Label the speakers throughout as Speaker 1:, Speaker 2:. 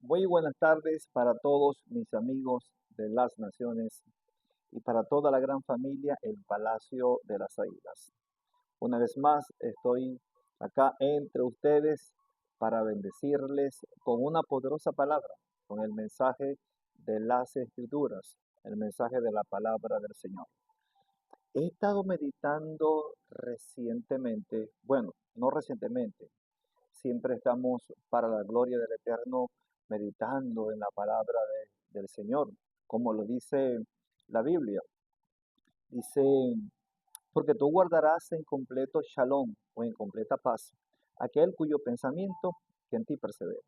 Speaker 1: Muy buenas tardes para todos mis amigos de las naciones y para toda la gran familia El Palacio de las Águilas. Una vez más estoy acá entre ustedes para bendecirles con una poderosa palabra, con el mensaje de las Escrituras, el mensaje de la palabra del Señor. He estado meditando recientemente, bueno, no recientemente, siempre estamos para la gloria del Eterno meditando en la palabra del Señor, como lo dice la Biblia. Dice, porque tú guardarás en completo shalom o en completa paz aquel cuyo pensamiento que en ti persevera.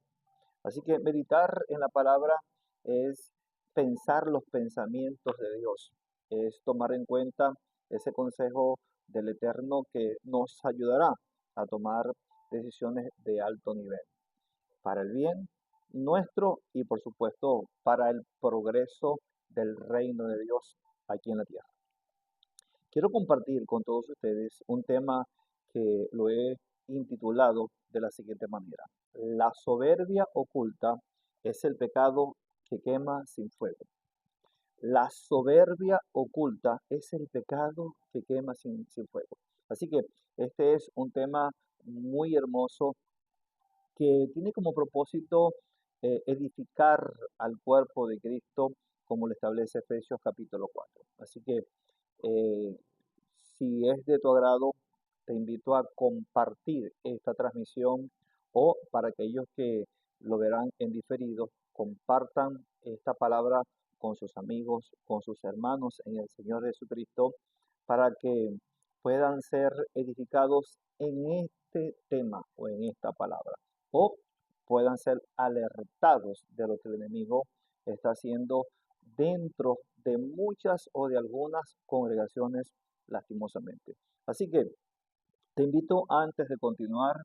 Speaker 1: Así que meditar en la palabra es pensar los pensamientos de Dios, es tomar en cuenta ese consejo del Eterno que nos ayudará a tomar decisiones de alto nivel, para el bien nuestro y por supuesto para el progreso del reino de Dios aquí en la tierra. Quiero compartir con todos ustedes un tema que lo he intitulado de la siguiente manera. La soberbia oculta es el pecado que quema sin fuego. La soberbia oculta es el pecado que quema sin fuego. Así que este es un tema muy hermoso que tiene como propósito edificar al cuerpo de Cristo, como lo establece Efesios capítulo 4. Así que eh, si es de tu agrado, te invito a compartir esta transmisión o para aquellos que lo verán en diferido, compartan esta palabra con sus amigos, con sus hermanos en el Señor Jesucristo, para que puedan ser edificados en este tema o en esta palabra, o puedan ser alertados de lo que el enemigo está haciendo dentro de muchas o de algunas congregaciones lastimosamente. Así que te invito antes de continuar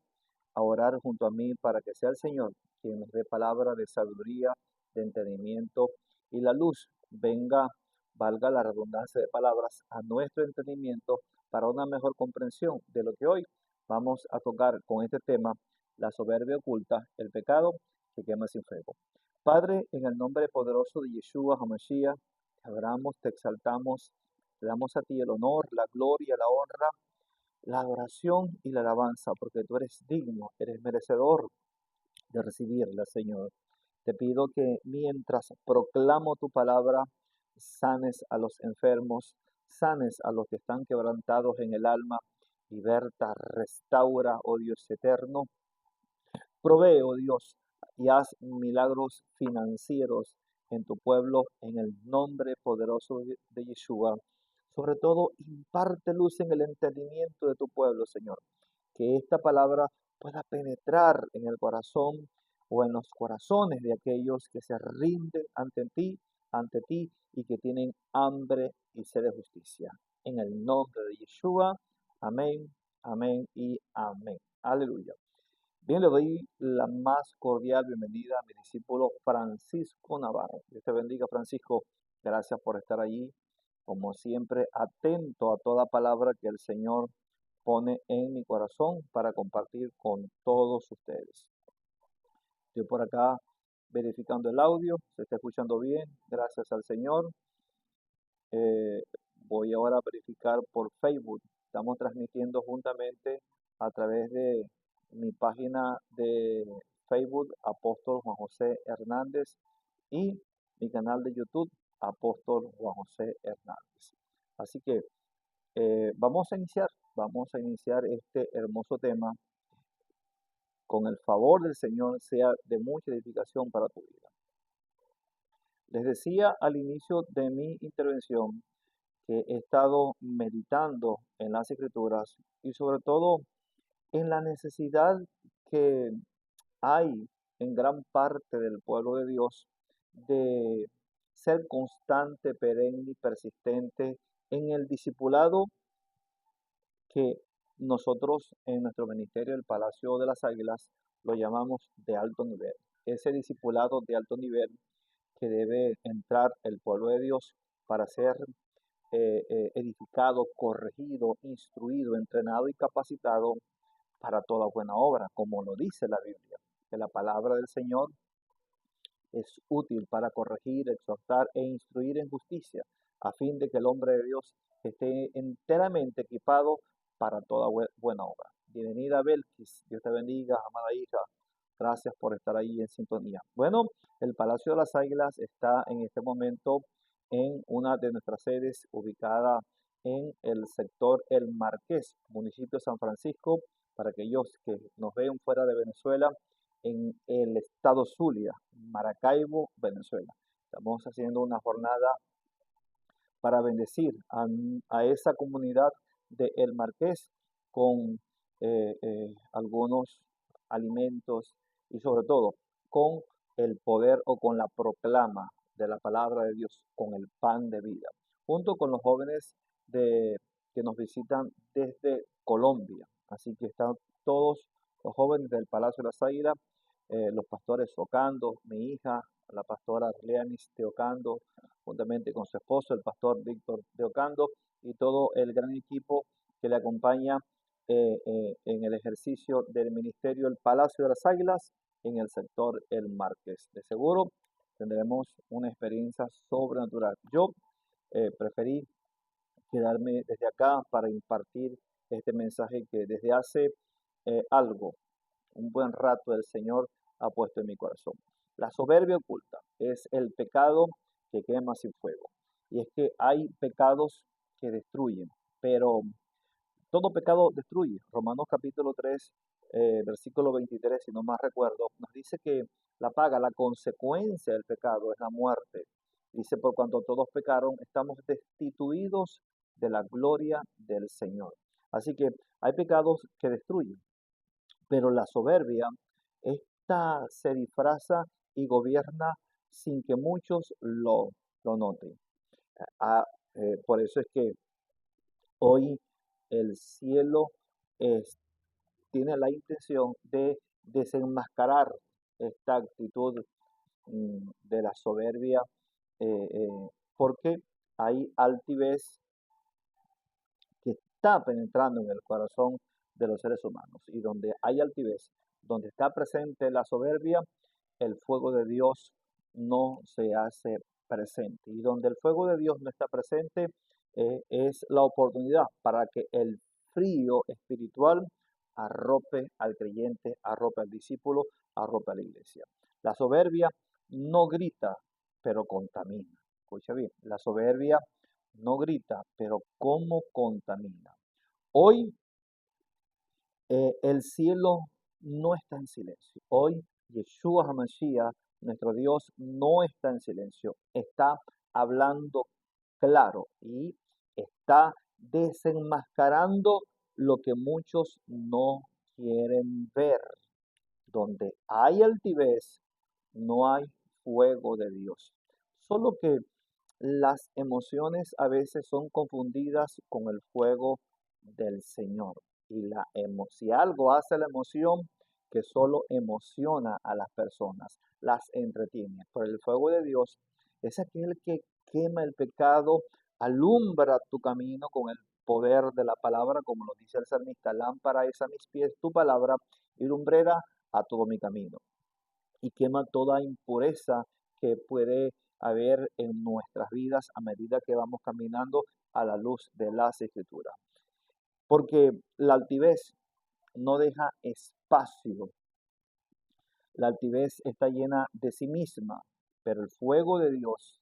Speaker 1: a orar junto a mí para que sea el Señor quien nos dé palabra de sabiduría, de entendimiento y la luz venga, valga la redundancia de palabras, a nuestro entendimiento para una mejor comprensión de lo que hoy vamos a tocar con este tema, la soberbia oculta, el pecado que quema sin fuego. Padre, en el nombre poderoso de Yeshua HaMashiach, te adoramos, te exaltamos, te damos a ti el honor, la gloria, la honra, la adoración y la alabanza, porque tú eres digno, eres merecedor de recibirla, Señor. Te pido que mientras proclamo tu palabra, sanes a los enfermos, sanes a los que están quebrantados en el alma, liberta, restaura, oh Dios eterno. Provee, oh Dios, y haz milagros financieros en tu pueblo, en el nombre poderoso de Yeshua. Sobre todo, imparte luz en el entendimiento de tu pueblo, Señor. Que esta palabra pueda penetrar en el corazón o en los corazones de aquellos que se rinden ante ti y que tienen hambre y sed de justicia. En el nombre de Yeshua, amén, amén y amén. Aleluya. Bien, le doy la más cordial bienvenida a mi discípulo Francisco Navarro. Dios te bendiga, Francisco. Gracias por estar allí, como siempre, atento a toda palabra que el Señor pone en mi corazón para compartir con todos ustedes. Estoy por acá verificando el audio, se está escuchando bien, gracias al Señor. Eh, Voy ahora a verificar por Facebook. Estamos transmitiendo juntamente a través de mi página de Facebook, Apóstol Juan José Hernández, y mi canal de YouTube, Apóstol Juan José Hernández. Así que vamos a iniciar este hermoso tema. Con el favor del Señor sea de mucha edificación para tu vida. Les decía al inicio de mi intervención que he estado meditando en las Escrituras y sobre todo en la necesidad que hay en gran parte del pueblo de Dios de ser constante, perenne y persistente en el discipulado que nosotros en nuestro ministerio, el Palacio de las Águilas, lo llamamos de alto nivel. Ese discipulado de alto nivel que debe entrar el pueblo de Dios para ser edificado, corregido, instruido, entrenado y capacitado para toda buena obra, como lo dice la Biblia, que la palabra del Señor es útil para corregir, exhortar e instruir en justicia, a fin de que el hombre de Dios esté enteramente equipado para toda buena obra. Bienvenida, Belkis. Dios te bendiga, amada hija. Gracias por estar ahí en sintonía. Bueno, el Palacio de las Águilas está en este momento en una de nuestras sedes ubicada en el sector El Marqués, municipio de San Francisco, para aquellos que nos ven fuera de Venezuela, en el estado Zulia, Maracaibo, Venezuela. Estamos haciendo una jornada para bendecir a esa comunidad de El Marqués con algunos alimentos y sobre todo con el poder o con la proclama de la palabra de Dios, con el pan de vida, junto con los jóvenes que nos visitan desde Colombia. Así que están todos los jóvenes del Palacio de las Águilas, los pastores Ocando, mi hija, la pastora Leanis Teocando, juntamente con su esposo, el pastor Víctor Teocando, y todo el gran equipo que le acompaña en el ejercicio del ministerio El Palacio de las Águilas en el sector El Marqués. De seguro tendremos una experiencia sobrenatural. Yo preferí quedarme desde acá para impartir este mensaje que desde hace un buen rato el Señor ha puesto en mi corazón. La soberbia oculta es el pecado que quema sin fuego. Y es que hay pecados que destruyen, pero todo pecado destruye. Romanos capítulo 3, versículo 23, si no más recuerdo, nos dice que la paga, la consecuencia del pecado es la muerte. Dice, por cuanto todos pecaron, estamos destituidos de la gloria del Señor. Así que hay pecados que destruyen, pero la soberbia, esta se disfraza y gobierna sin que muchos lo noten. Ah, por eso es que hoy el cielo es- tiene la intención de desenmascarar esta actitud de la soberbia, porque hay altivez que está penetrando en el corazón de los seres humanos. Y donde hay altivez, donde está presente la soberbia, el fuego de Dios no se hace presente. Y donde el fuego de Dios no está presente, es la oportunidad para que el frío espiritual arrope al creyente, arrope al discípulo, arrope a la iglesia. La soberbia no grita, pero contamina. Escucha bien, la soberbia no grita, pero cómo contamina. Hoy el cielo no está en silencio. Hoy Yeshua HaMashiach, nuestro Dios, no está en silencio. Está hablando claro y está desenmascarando lo que muchos no quieren ver. Donde hay altivez, no hay fuego de Dios. Solo que las emociones a veces son confundidas con el fuego del Señor. Y si algo hace la emoción, que solo emociona a las personas, las entretiene. Pero el fuego de Dios es aquel que quema el pecado, alumbra tu camino con el poder de la palabra, como lo dice el salmista, lámpara es a mis pies tu palabra y lumbrera a todo mi camino. Y quema toda impureza que puede haber en nuestras vidas a medida que vamos caminando a la luz de las Escrituras. Porque la altivez no deja espacio. La altivez está llena de sí misma, pero el fuego de Dios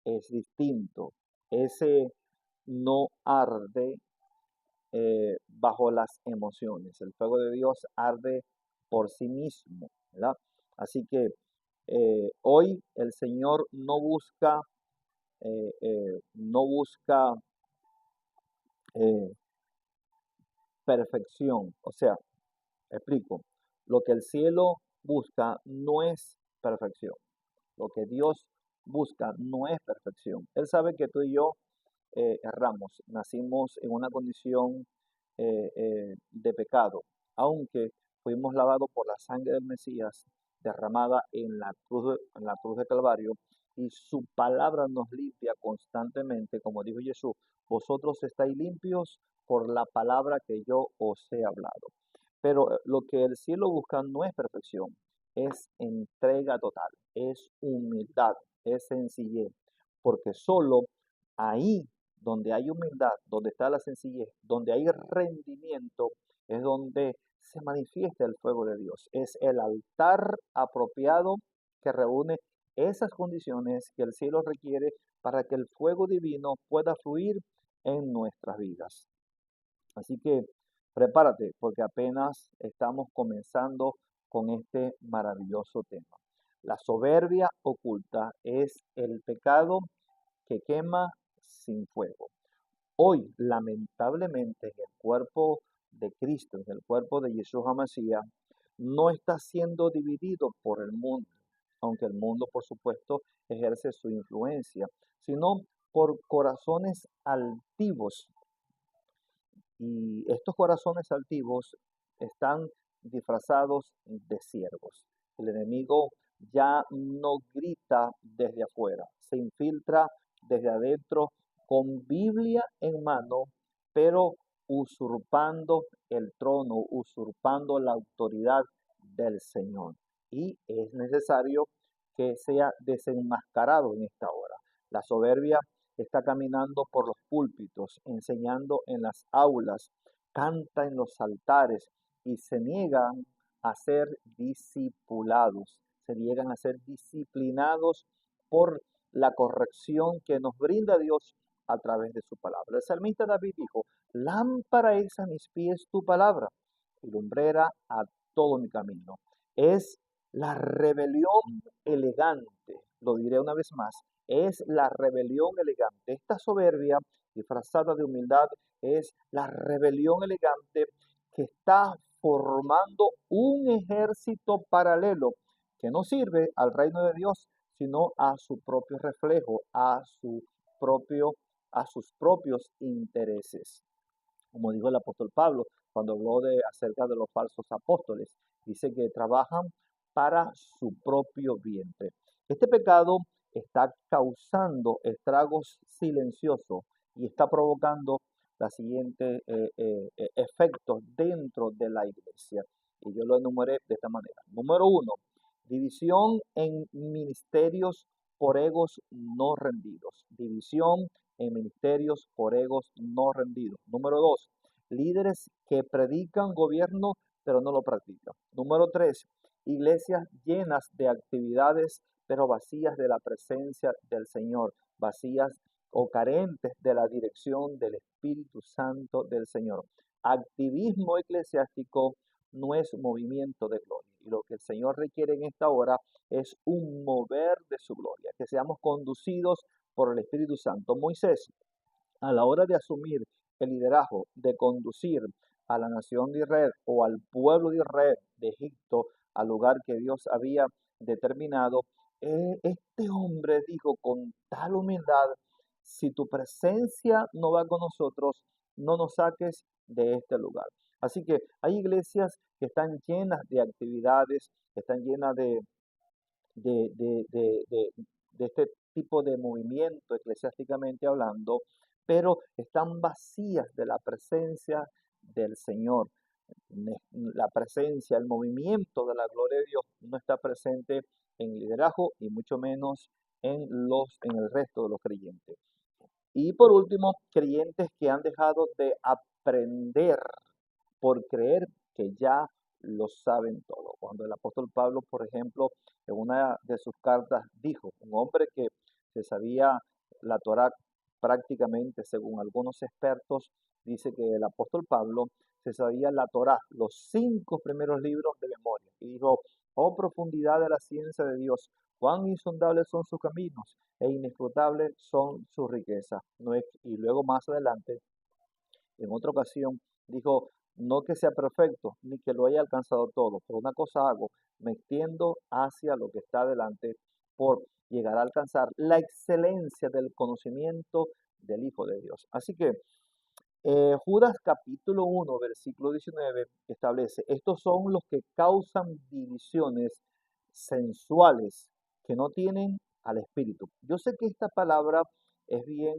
Speaker 1: es distinto. Ese no arde bajo las emociones. El fuego de Dios arde por sí mismo, ¿verdad? Así que hoy el Señor no busca eh, perfección. O sea, explico, lo que el cielo busca no es perfección. Lo que Dios busca no es perfección. Él sabe que tú y yo erramos, nacimos en una condición de pecado, aunque fuimos lavados por la sangre del Mesías derramada en la cruz de Calvario, y su palabra nos limpia constantemente, como dijo Jesús, vosotros estáis limpios por la palabra que yo os he hablado. Pero lo que el cielo busca no es perfección, es entrega total, es humildad, es sencillez, porque solo ahí donde hay humildad, donde está la sencillez, donde hay rendimiento, es donde se manifiesta el fuego de Dios. Es el altar apropiado que reúne esas condiciones que el cielo requiere para que el fuego divino pueda fluir en nuestras vidas. Así que prepárate, porque apenas estamos comenzando con este maravilloso tema. La soberbia oculta es el pecado que quema sin fuego. Hoy, lamentablemente, en el cuerpo de Cristo, en el cuerpo de Jesús HaMashiach, no está siendo dividido por el mundo, aunque el mundo, por supuesto, ejerce su influencia, sino por corazones altivos. Y estos corazones altivos están disfrazados de siervos. El enemigo ya no grita desde afuera, se infiltra desde adentro con Biblia en mano, pero usurpando el trono, usurpando la autoridad del Señor. Y es necesario que sea desenmascarado en esta hora. La soberbia está caminando por los púlpitos, enseñando en las aulas, canta en los altares y se niegan a ser discipulados, se niegan a ser disciplinados por la corrección que nos brinda Dios a través de su palabra. El salmista David dijo, lámpara es a mis pies tu palabra y lumbrera a todo mi camino. Es la rebelión elegante, lo diré una vez más, es la rebelión elegante. Esta soberbia disfrazada de humildad es la rebelión elegante que está formando un ejército paralelo que no sirve al reino de Dios, sino a su propio reflejo, a sus propios intereses. Como dijo el apóstol Pablo cuando habló acerca de los falsos apóstoles, dice que trabajan para su propio vientre. Este pecado está causando estragos silenciosos y está provocando los siguientes efectos dentro de la iglesia. Y yo lo enumeré de esta manera. Número uno, división en ministerios por egos no rendidos. División en ministerios por egos no rendidos. Número dos, líderes que predican gobierno pero no lo practican. Número tres, iglesias llenas de actividades pero vacías de la presencia del Señor, vacías o carentes de la dirección del Espíritu Santo del Señor. Activismo eclesiástico no es movimiento de gloria. Y lo que el Señor requiere en esta hora es un mover de su gloria, que seamos conducidos por el Espíritu Santo. Moisés, a la hora de asumir el liderazgo, de conducir a la nación de Israel o al pueblo de Israel de Egipto al lugar que Dios había determinado, este hombre dijo con tal humildad, si tu presencia no va con nosotros, no nos saques de este lugar. Así que hay iglesias que están llenas de actividades, que están llenas de, de, de, de, de este tipo de movimiento eclesiásticamente hablando, pero están vacías de la presencia del Señor. La presencia, el movimiento de la gloria de Dios no está presente en el liderazgo y mucho menos en el resto de los creyentes. Y por último, creyentes que han dejado de aprender por creer que ya lo saben todo. Cuando el apóstol Pablo, por ejemplo, en una de sus cartas dijo, un hombre que se sabía la Torá prácticamente, según algunos expertos, dice que el apóstol Pablo se sabía la Torá, los 5 primeros libros de memoria. Y dijo, oh profundidad de la ciencia de Dios, cuán insondables son sus caminos e inescrutables son sus riquezas. Y luego más adelante, en otra ocasión, dijo, no que sea perfecto, ni que lo haya alcanzado todo, pero una cosa hago, me extiendo hacia lo que está delante por llegar a alcanzar la excelencia del conocimiento del Hijo de Dios. Así que Judas capítulo 1, versículo 19 establece, estos son los que causan divisiones sensuales que no tienen al Espíritu. Yo sé que esta palabra es bien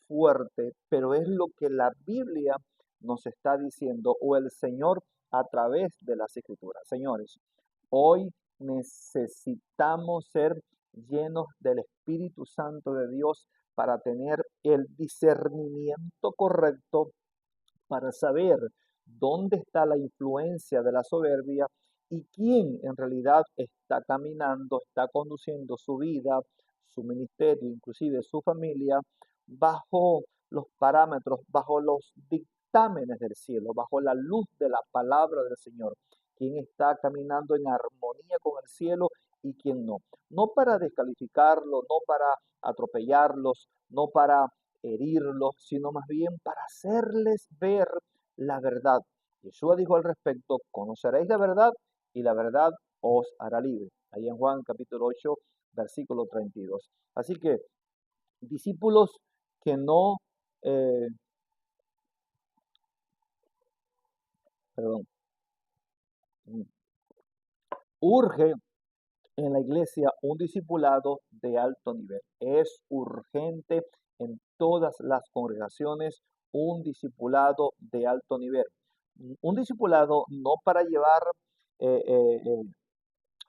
Speaker 1: fuerte, pero es lo que la Biblia nos está diciendo o el Señor a través de las Escrituras. Señores, hoy necesitamos ser llenos del Espíritu Santo de Dios para tener el discernimiento correcto, para saber dónde está la influencia de la soberbia y quién en realidad está caminando, está conduciendo su vida, su ministerio, inclusive su familia, bajo los parámetros, bajo los dictámenes del cielo, bajo la luz de la palabra del Señor. Quién está caminando en armonía con el cielo y quién no. No para descalificarlo, no para atropellarlos, no para herirlos, sino más bien para hacerles ver la verdad. Jesús dijo al respecto: conoceréis la verdad y la verdad os hará libre. Ahí en Juan capítulo 8, versículo 32. Así que discípulos que no, eh, perdón, urge en la iglesia un discipulado de alto nivel. Es urgente en todas las congregaciones un discipulado de alto nivel. Un discipulado no para llevar, eh, eh, eh,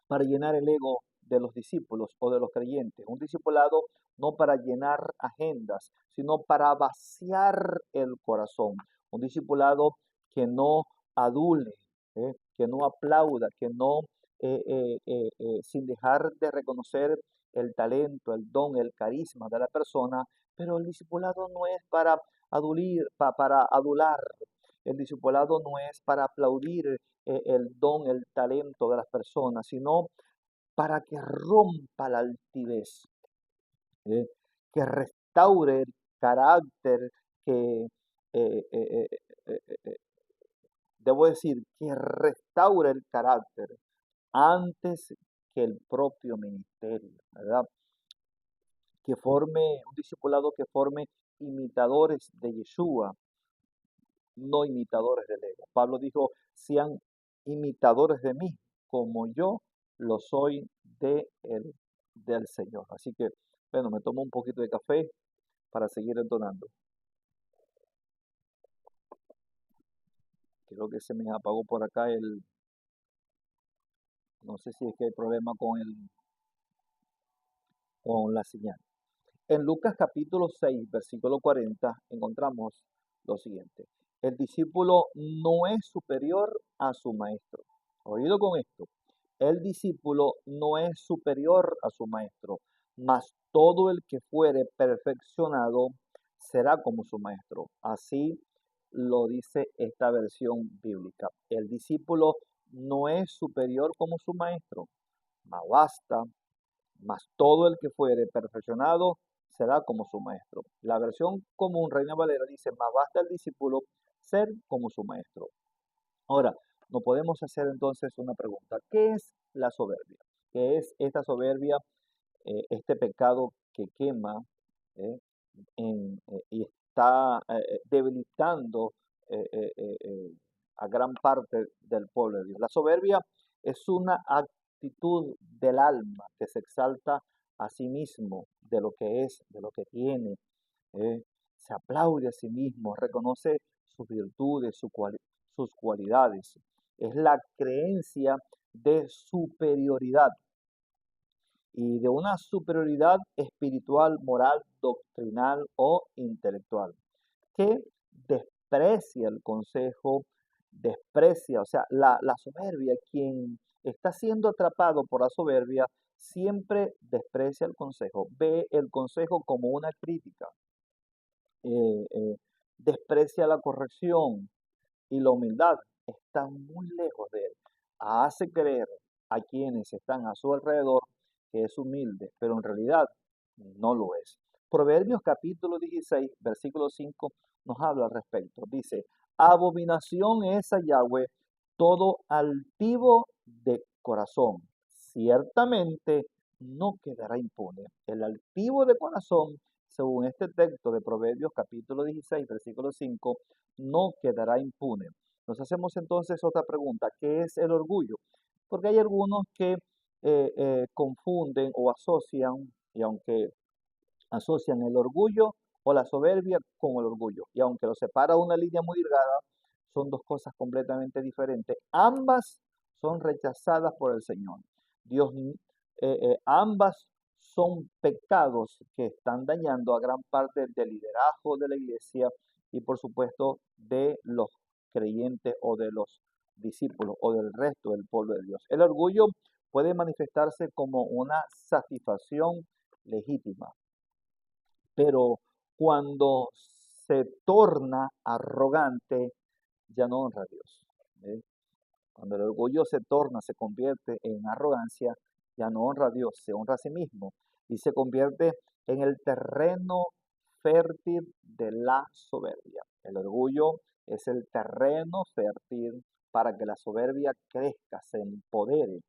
Speaker 1: para llenar el ego de los discípulos o de los creyentes. Un discipulado no para llenar agendas, sino para vaciar el corazón. Un discipulado que no adule, que no aplauda, que no, sin dejar de reconocer el talento, el don, el carisma de la persona, pero el discipulado no es para para adular. El discipulado no es para aplaudir el don, el talento de las personas, sino para que rompa la altivez, ¿eh? Que restaure el carácter, que, eh, eh, eh, eh, eh, debo decir, que restaure el carácter antes que el propio ministerio, ¿verdad? Que forme un discipulado que forme imitadores de Yeshua, no imitadores del ego. Pablo dijo: sean imitadores de mí, como yo lo soy del Señor. Así que, bueno, me tomo un poquito de café para seguir entonando. Creo que se me apagó por acá no sé si es que hay problema con la señal. En Lucas capítulo 6, versículo 40, encontramos lo siguiente: el discípulo no es superior a su maestro. Oído con esto: el discípulo no es superior a su maestro, mas todo el que fuere perfeccionado será como su maestro. Así lo dice esta versión bíblica. El discípulo no es superior como su maestro, mas basta, mas todo el que fuere perfeccionado será como su maestro. La versión común, Reina Valera, dice: más basta el discípulo ser como su maestro. Ahora, nos podemos hacer entonces una pregunta: ¿qué es la soberbia? ¿Qué es esta soberbia, este pecado que quema eh, y está debilitando eh, eh, eh, eh, a gran parte del pueblo de Dios? La soberbia es una actitud del alma que se exalta a sí mismo de lo que es, de lo que tiene, eh, se aplaude a sí mismo, reconoce sus virtudes, sus cualidades. Es la creencia de superioridad y de una superioridad espiritual, moral, doctrinal o intelectual, que desprecia el consejo, desprecia, o sea, la soberbia. Quien está siendo atrapado por la soberbia siempre desprecia el consejo, ve el consejo como una crítica, eh, eh, desprecia la corrección y la humildad, está muy lejos de él. Hace creer a quienes están a su alrededor que es humilde, pero en realidad no lo es. Proverbios capítulo 16, versículo 5 nos habla al respecto. Dice: abominación es a Yahweh todo altivo de corazón. Ciertamente no quedará impune. El altivo de corazón, según este texto de Proverbios capítulo 16, versículo 5, no quedará impune. Nos hacemos entonces otra pregunta: ¿qué es el orgullo? Porque hay algunos que confunden o asocian, y aunque asocian el orgullo o la soberbia con el orgullo, y aunque los separa una línea muy delgada, son dos cosas completamente diferentes. Ambas son rechazadas por el Señor. Dios, ambas son pecados que están dañando a gran parte del liderazgo de la iglesia y por supuesto de los creyentes o de los discípulos o del resto del pueblo de Dios. El orgullo puede manifestarse como una satisfacción legítima, pero cuando se torna arrogante, ya no honra a Dios. ¿Ve? Cuando el orgullo se torna, se convierte en arrogancia, ya no honra a Dios, se honra a sí mismo y se convierte en el terreno fértil de la soberbia. El orgullo es el terreno fértil para que la soberbia crezca, se empodere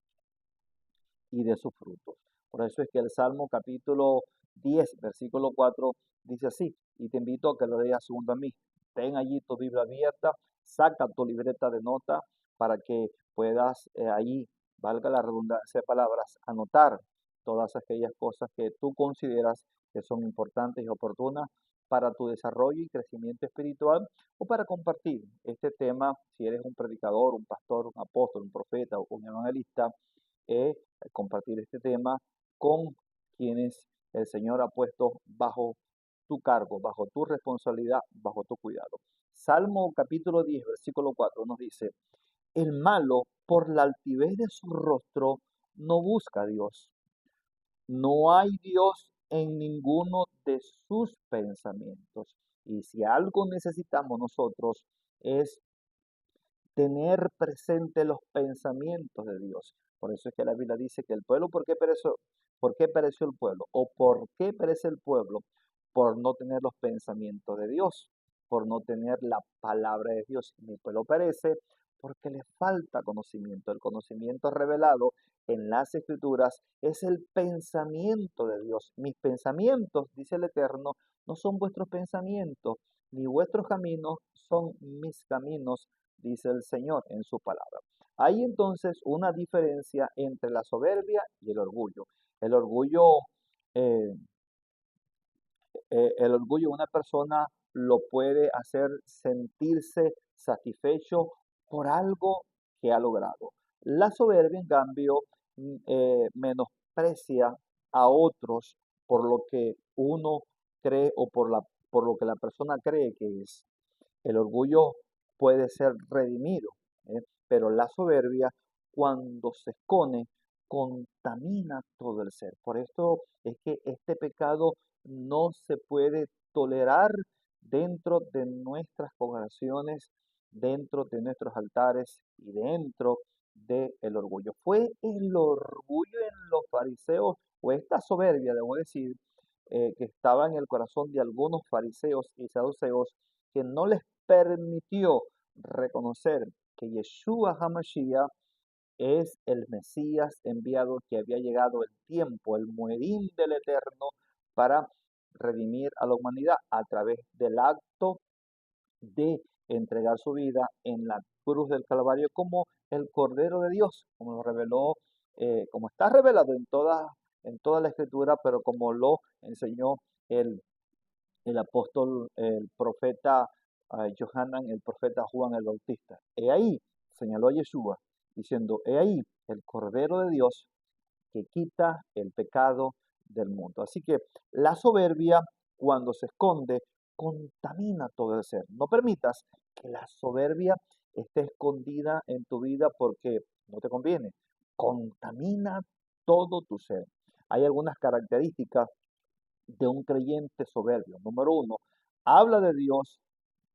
Speaker 1: y de sus frutos. Por eso es que el Salmo capítulo 10, versículo 4 dice así, y te invito a que lo leas junto a mí. Ten allí tu Biblia abierta, saca tu libreta de nota para que puedas allí, valga la redundancia de palabras, anotar todas aquellas cosas que tú consideras que son importantes y oportunas para tu desarrollo y crecimiento espiritual o para compartir este tema si eres un predicador, un pastor, un apóstol, un profeta o un evangelista, compartir este tema con quienes el Señor ha puesto bajo tu cargo, bajo tu responsabilidad, bajo tu cuidado. Salmo capítulo 10, versículo 4 nos dice, el malo por la altivez de su rostro no busca a Dios. No hay Dios en ninguno de sus pensamientos. Y si algo necesitamos nosotros es tener presente los pensamientos de Dios. Por eso es que la Biblia dice que el pueblo, ¿por qué pereció? ¿Por qué pereció el pueblo? ¿O por qué perece el pueblo? Por no tener los pensamientos de Dios, por no tener la palabra de Dios. Mi pueblo perece porque le falta conocimiento. El conocimiento revelado en las Escrituras es el pensamiento de Dios. Mis pensamientos, dice el Eterno, no son vuestros pensamientos, ni vuestros caminos son mis caminos, dice el Señor en su palabra. Hay entonces una diferencia entre la soberbia y el orgullo. El orgullo, eh, una persona lo puede hacer sentirse satisfecho por algo que ha logrado. La soberbia, en cambio, menosprecia a otros por lo que uno cree o por lo que la persona cree que es. El orgullo puede ser redimido, pero la soberbia, cuando se esconde, contamina todo el ser. Por esto es que este pecado no se puede tolerar dentro de nuestras congregaciones, dentro de nuestros altares y dentro del orgullo. Fue el orgullo en los fariseos, o esta soberbia, debo decir, que estaba en el corazón de algunos fariseos y saduceos, que no les permitió reconocer que Yeshua HaMashiach es el Mesías enviado, que había llegado el tiempo, el muedín del Eterno, para redimir a la humanidad a través del acto de entregar su vida en la cruz del Calvario como el Cordero de Dios, como lo reveló, como está revelado en toda la Escritura, pero como lo enseñó el el apóstol, el profeta Johanan, el profeta Juan el Bautista. He ahí, señaló a Yeshua, diciendo, he ahí el Cordero de Dios que quita el pecado del mundo. Así que la soberbia, cuando se esconde, contamina todo el ser. No permitas que la soberbia esté escondida en tu vida porque no te conviene. Contamina todo tu ser. Hay algunas características de un creyente soberbio. Número uno, habla de Dios,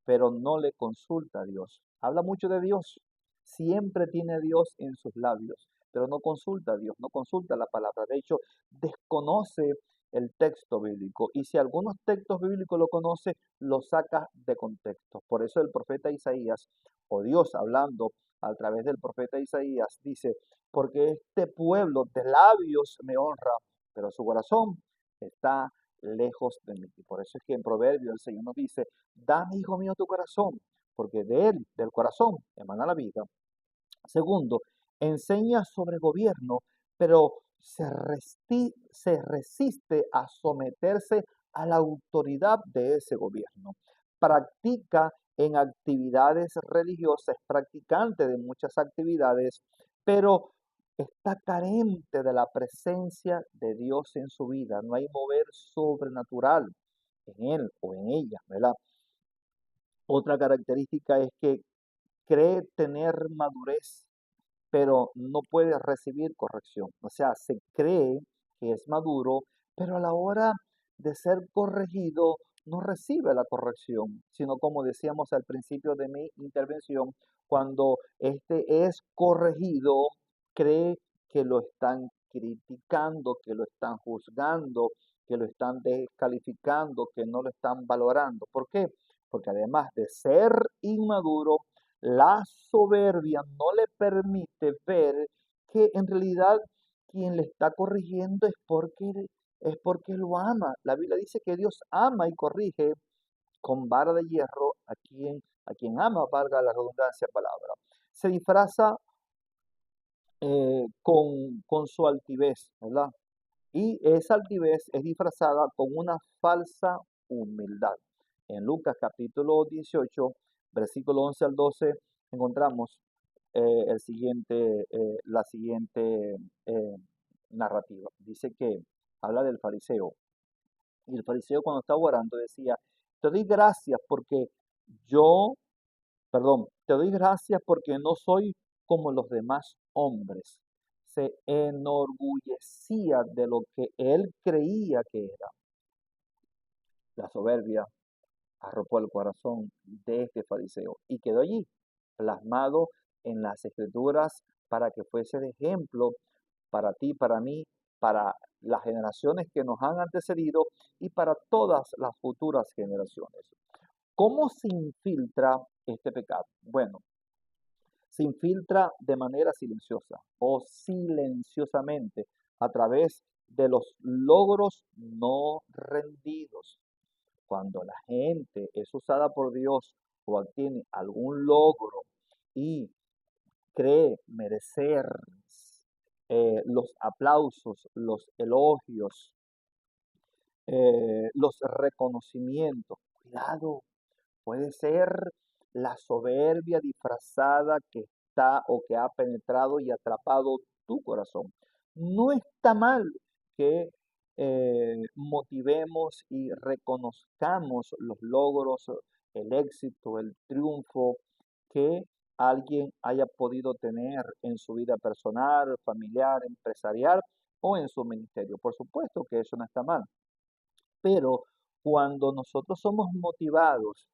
Speaker 1: pero no le consulta a Dios. Habla mucho de Dios, siempre tiene a Dios en sus labios, pero no consulta a Dios, no consulta la palabra. De hecho, desconoce el texto bíblico y si algunos textos bíblicos lo conoce, lo saca de contexto. Por eso el profeta Isaías, o Dios hablando a través del profeta Isaías, dice, porque este pueblo de labios me honra, pero su corazón está lejos de mí. Y por eso es que en Proverbios el Señor nos dice, dame, hijo mío, tu corazón, porque de él, del corazón, emana la vida. Segundo, enseña sobre gobierno, pero se resiste a someterse a la autoridad de ese gobierno. Practica en actividades religiosas, practicante de muchas actividades, pero está carente de la presencia de Dios en su vida. No hay mover sobrenatural en él o en ella, ¿verdad? Otra característica es que cree tener madurez, pero no puede recibir corrección. O sea, se cree que es maduro, pero a la hora de ser corregido no recibe la corrección, sino como decíamos al principio de mi intervención, cuando este es corregido, cree que lo están criticando, que lo están juzgando, que lo están descalificando, que no lo están valorando. ¿Por qué? Porque además de ser inmaduro, la soberbia no le permite ver que en realidad quien le está corrigiendo es porque lo ama. La Biblia dice que Dios ama y corrige con vara de hierro a quien ama, valga la redundancia palabra. Se disfraza con su altivez, ¿verdad? Y esa altivez es disfrazada con una falsa humildad. En Lucas capítulo 18, versículo 11 al 12, encontramos la siguiente eh, narrativa. Dice que habla del fariseo. Y el fariseo cuando estaba orando decía, te doy gracias porque yo, perdón, te doy gracias porque no soy como los demás hombres. Se enorgullecía de lo que él creía que era. La soberbia arropó el corazón de este fariseo y quedó allí, plasmado en las escrituras para que fuese de ejemplo para ti, para mí, para las generaciones que nos han antecedido y para todas las futuras generaciones. ¿Cómo se infiltra este pecado? Bueno, se infiltra de manera silenciosa o silenciosamente a través de los logros no rendidos. Cuando la gente es usada por Dios o obtiene algún logro y cree merecer los aplausos, los elogios, los reconocimientos, cuidado, puede ser la soberbia disfrazada que está o que ha penetrado y atrapado tu corazón. No está mal que motivemos y reconozcamos los logros, el éxito, el triunfo que alguien haya podido tener en su vida personal, familiar, empresarial o en su ministerio. Por supuesto que eso no está mal, pero cuando nosotros somos motivados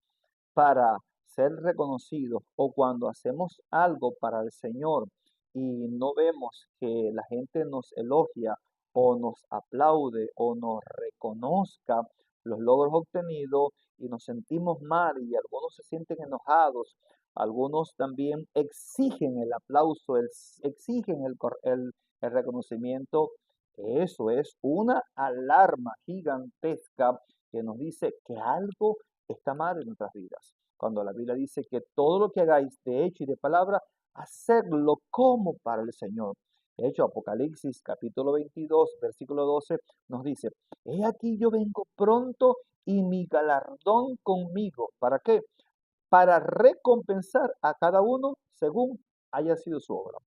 Speaker 1: para ser reconocidos o cuando hacemos algo para el Señor y no vemos que la gente nos elogia o nos aplaude o nos reconozca los logros obtenidos y nos sentimos mal y algunos se sienten enojados, algunos también exigen el aplauso, exigen el reconocimiento, eso es una alarma gigantesca que nos dice que algo está mal en nuestras vidas. Cuando la Biblia dice que todo lo que hagáis de hecho y de palabra, hacerlo como para el Señor. De hecho, Apocalipsis capítulo 22, versículo 12 nos dice, he aquí yo vengo pronto y mi galardón conmigo. ¿Para qué? Para recompensar a cada uno según haya sido su obra.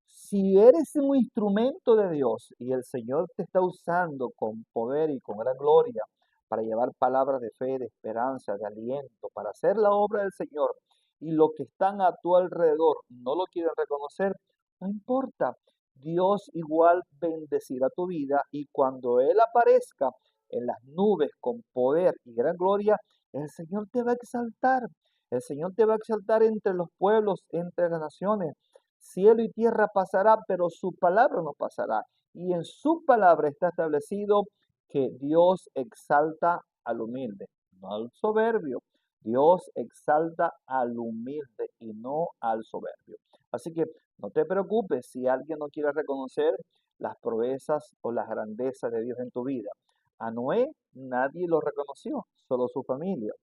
Speaker 1: Si eres un instrumento de Dios y el Señor te está usando con poder y con gran gloria para llevar palabras de fe, de esperanza, de aliento, para hacer la obra del Señor y los que están a tu alrededor no lo quieren reconocer, no importa. Dios igual bendecirá tu vida y cuando Él aparezca en las nubes con poder y gran gloria, el Señor te va a exaltar. El Señor te va a exaltar entre los pueblos, entre las naciones. Cielo y tierra pasará, pero su palabra no pasará. Y en su palabra está establecido que Dios exalta al humilde, no al soberbio. Dios exalta al humilde y no al soberbio. Así que no te preocupes si alguien no quiere reconocer las proezas o las grandezas de Dios en tu vida. A Noé nadie lo reconoció, solo su familia.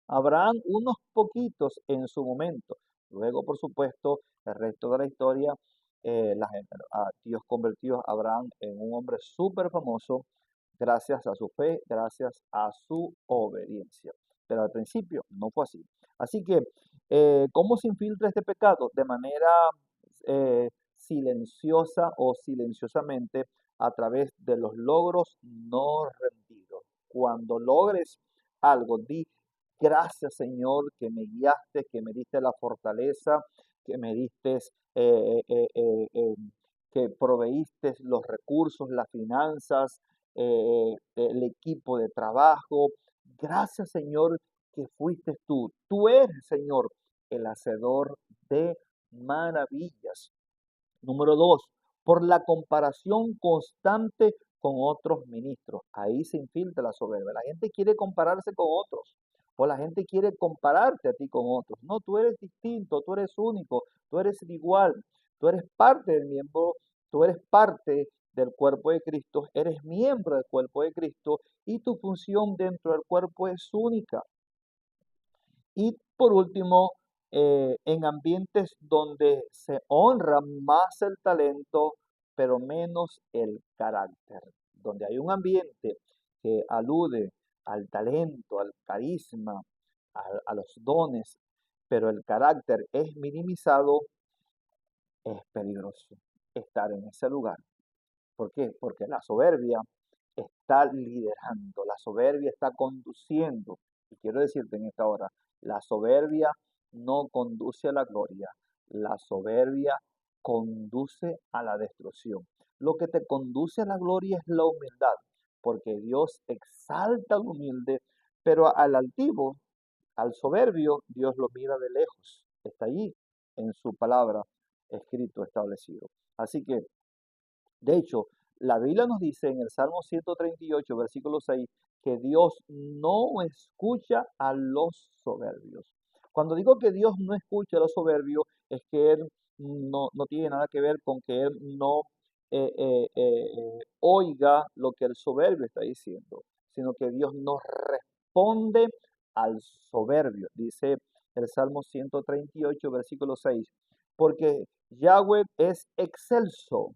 Speaker 1: Abraham unos poquitos en su momento. Luego, por supuesto, el resto de la historia, Dios convirtió a Abraham en un hombre súper famoso gracias a su fe, gracias a su obediencia. Pero al principio no fue así. Así que, ¿cómo se infiltra este pecado? De manera silenciosa o silenciosamente a través de los logros no rendidos. Cuando logres algo, di gracias Señor que me guiaste, que me diste la fortaleza, que me diste, eh, eh, eh, eh, que proveíste los recursos, las finanzas, el equipo de trabajo. Gracias Señor que fuiste tú. Tú eres Señor el hacedor de maravillas. Número dos, por la comparación constante con otros ministros. Ahí se infiltra la soberbia. La gente quiere compararse con otros. O la gente quiere compararte a ti con otros. No, tú eres distinto, tú eres único, tú eres igual, tú eres parte del miembro, tú eres parte del cuerpo de Cristo, eres miembro del cuerpo de Cristo y tu función dentro del cuerpo es única. Y por último, en ambientes donde se honra más el talento, pero menos el carácter. Donde hay un ambiente que alude al talento, al carisma, a los dones, pero el carácter es minimizado, es peligroso estar en ese lugar. ¿Por qué? Porque la soberbia está liderando, la soberbia está conduciendo. Y quiero decirte en esta hora, la soberbia no conduce a la gloria, la soberbia conduce a la destrucción. Lo que te conduce a la gloria es la humildad, porque Dios exalta al humilde, pero al altivo, al soberbio, Dios lo mira de lejos. Está allí en su palabra escrito, establecido. Así que de hecho, la Biblia nos dice en el Salmo 138, versículo 6, que Dios no escucha a los soberbios. Cuando digo que Dios no escucha a los soberbios, es que Él no tiene nada que ver con que Él no oiga lo que el soberbio está diciendo, sino que Dios no responde al soberbio. Dice el Salmo 138, versículo 6, porque Yahweh es excelso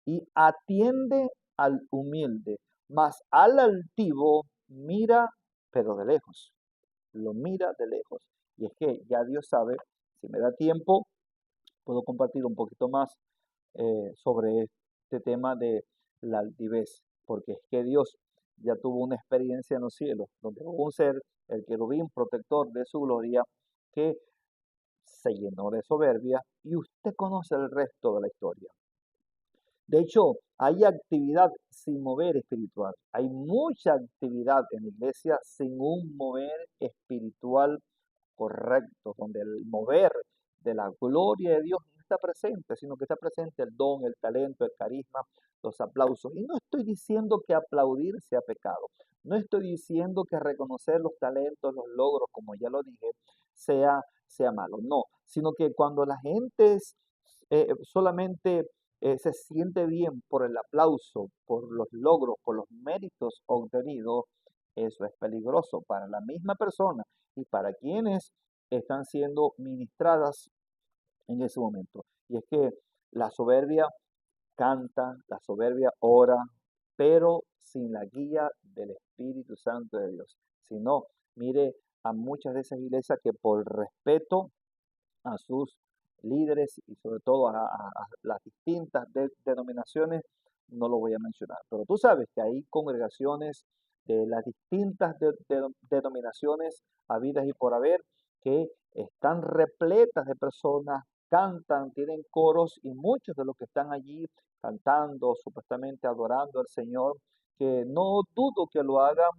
Speaker 1: y atiende al humilde, mas al altivo mira, pero de lejos, lo mira de lejos. Y es que ya Dios sabe, si me da tiempo, puedo compartir un poquito más sobre este tema de la altivez, porque es que Dios ya tuvo una experiencia en los cielos, donde hubo un ser, el querubín protector de su gloria, que se llenó de soberbia, y usted conoce el resto de la historia. De hecho, hay actividad sin mover espiritual. Hay mucha actividad en la iglesia sin un mover espiritual correcto, donde el mover de la gloria de Dios no está presente, sino que está presente el don, el talento, el carisma, los aplausos. Y no estoy diciendo que aplaudir sea pecado. No estoy diciendo que reconocer los talentos, los logros, como ya lo dije, sea malo. No, sino que cuando la gente solamente se siente bien por el aplauso, por los logros, por los méritos obtenidos, eso es peligroso para la misma persona y para quienes están siendo ministradas en ese momento. Y es que la soberbia canta, la soberbia ora, pero sin la guía del Espíritu Santo de Dios. Si no, mire a muchas de esas iglesias que por respeto a sus líderes y sobre todo a las distintas denominaciones, no lo voy a mencionar. Pero tú sabes que hay congregaciones de las distintas denominaciones habidas y por haber que están repletas de personas, cantan, tienen coros y muchos de los que están allí cantando, supuestamente adorando al Señor, que no dudo que lo hagan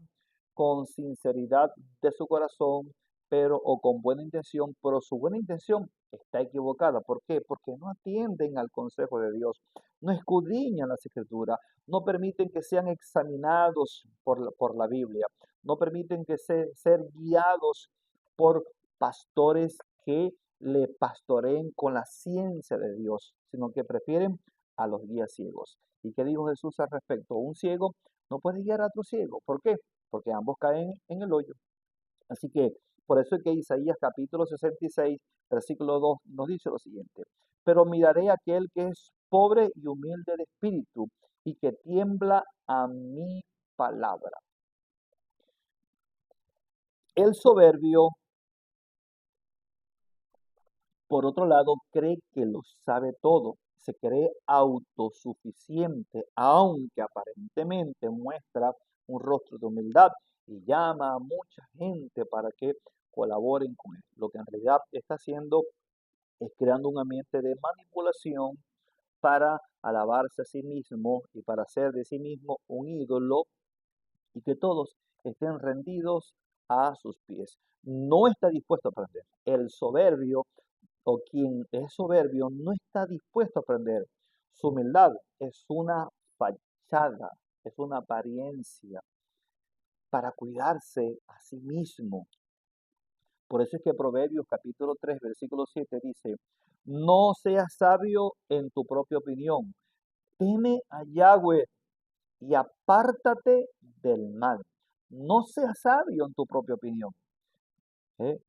Speaker 1: con sinceridad de su corazón, pero o con buena intención, pero su buena intención está equivocada. ¿Por qué? Porque no atienden al consejo de Dios, no escudriñan las escrituras, no permiten que sean examinados por la Biblia, no permiten que ser guiados por pastores que le pastoreen con la ciencia de Dios, sino que prefieren a los guías ciegos. ¿Y qué dijo Jesús al respecto? Un ciego no puede guiar a otro ciego. ¿Por qué? Porque ambos caen en el hoyo. Así que por eso es que Isaías capítulo 66, versículo 2 nos dice lo siguiente: pero miraré a aquel que es pobre y humilde de espíritu y que tiembla a mi palabra. El soberbio, por otro lado, cree que lo sabe todo, se cree autosuficiente, aunque aparentemente muestra un rostro de humildad y llama a mucha gente para que colaboren con él. Lo que en realidad está haciendo es creando un ambiente de manipulación para alabarse a sí mismo y para hacer de sí mismo un ídolo y que todos estén rendidos a sus pies. No está dispuesto a aprender. El soberbio o quien es soberbio no está dispuesto a aprender. Su humildad es una fachada, es una apariencia para cuidarse a sí mismo. Por eso es que Proverbios capítulo 3, versículo 7 dice, no seas sabio en tu propia opinión, teme a Yahweh y apártate del mal. No seas sabio en tu propia opinión. ¿eh?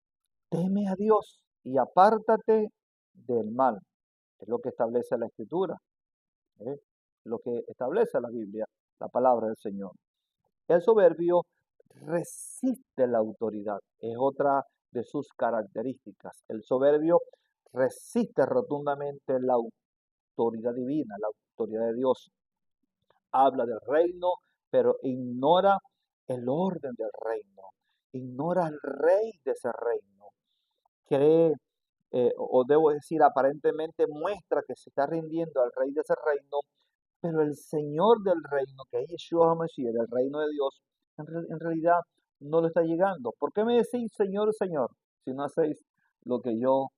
Speaker 1: Teme a Dios y apártate del mal. Es lo que establece la Escritura, ¿eh? Lo que establece la Biblia, la palabra del Señor. El soberbio resiste la autoridad, es otra de sus características. El soberbio resiste rotundamente la autoridad divina, la autoridad de Dios. Habla del reino, pero ignora el orden del reino, ignora al rey de ese reino. Cree, o debo decir, aparentemente muestra que se está rindiendo al rey de ese reino, pero el Señor del reino, que es Yeshua HaMashiach, el reino de Dios, en realidad no lo está llegando. ¿Por qué me decís Señor, Señor, si no hacéis lo que yo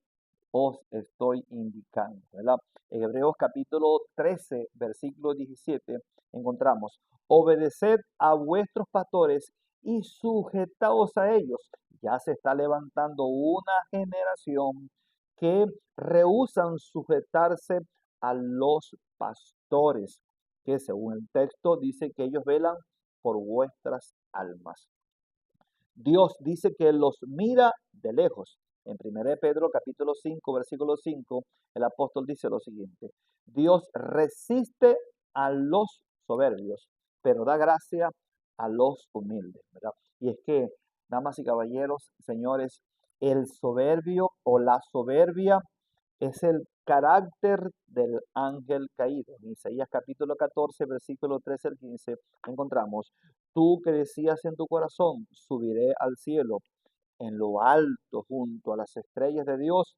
Speaker 1: os estoy indicando? ¿Verdad? En Hebreos capítulo 13, versículo 17, encontramos, obedeced a vuestros pastores y sujetaos a ellos. Ya se está levantando una generación que rehúsan sujetarse a los pastores, que según el texto dice que ellos velan por vuestras almas. Dios dice que los mira de lejos. En 1 Pedro capítulo 5, versículo 5, el apóstol dice lo siguiente, Dios resiste a los soberbios, pero da gracia a los humildes, ¿verdad? Y es que, damas y caballeros, señores, el soberbio o la soberbia es el carácter del ángel caído. En Isaías capítulo 14, versículo 13 al 15, encontramos, tú que decías en tu corazón, subiré al cielo, en lo alto, junto a las estrellas de Dios,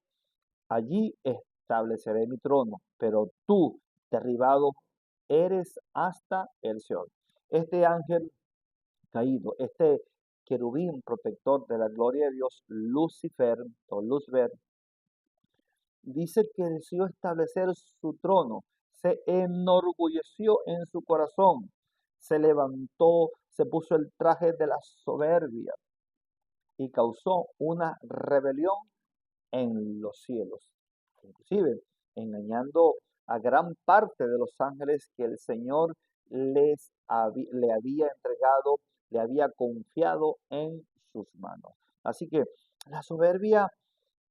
Speaker 1: allí estableceré mi trono, pero tú, derribado, eres hasta el Seol. Este ángel caído, este querubín protector de la gloria de Dios, Lucifer o Luzber, dice que deseó establecer su trono, se enorgulleció en su corazón, se levantó, se puso el traje de la soberbia y causó una rebelión en los cielos, inclusive engañando a gran parte de los ángeles que el Señor le había entregado, le había confiado en sus manos. Así que la soberbia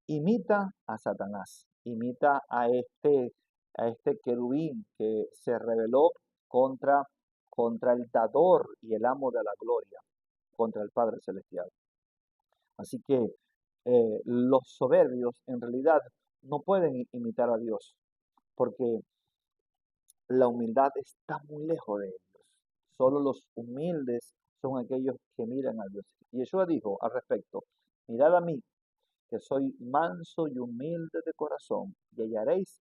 Speaker 1: imita a Satanás, imita a este querubín que se rebeló contra el dador y el amo de la gloria, contra el Padre Celestial. Así que los soberbios en realidad no pueden imitar a Dios, porque la humildad está muy lejos de ellos. Solo los humildes son aquellos que miran a Dios. Y Yeshua dijo al respecto, mirad a mí, que soy manso y humilde de corazón, y hallaréis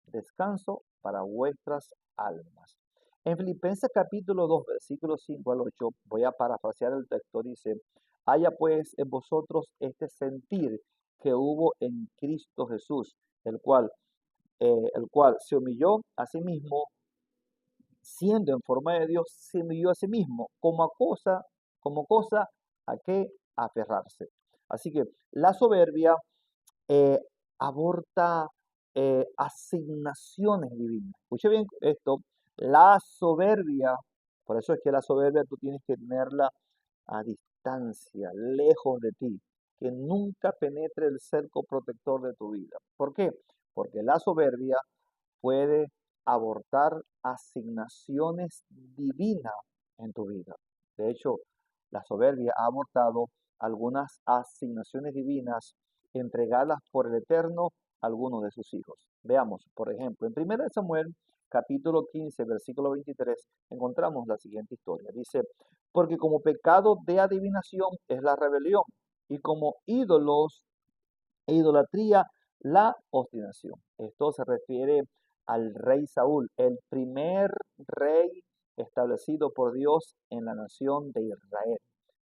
Speaker 1: descanso para vuestras almas. En Filipenses capítulo 2, versículos 5 al 8, voy a parafrasear el texto, dice, haya pues en vosotros este sentir que hubo en Cristo Jesús, el cual se humilló a sí mismo, siendo en forma de Dios, se humilló a sí mismo como cosa a que aferrarse. Así que la soberbia eh, aborta asignaciones divinas. Escuche bien esto, la soberbia, por eso es que la soberbia tú tienes que tenerla a distancia, lejos de ti, que nunca penetre el cerco protector de tu vida. ¿Por qué? Porque la soberbia puede abortar asignaciones divinas en tu vida. De hecho, la soberbia ha abortado algunas asignaciones divinas entregadas por el Eterno alguno de sus hijos. Veamos, por ejemplo, en 1 Samuel, capítulo 15, versículo 23, encontramos la siguiente historia. Dice, porque como pecado de adivinación es la rebelión, y como ídolos e idolatría la obstinación. Esto se refiere al rey Saúl, el primer rey establecido por Dios en la nación de Israel.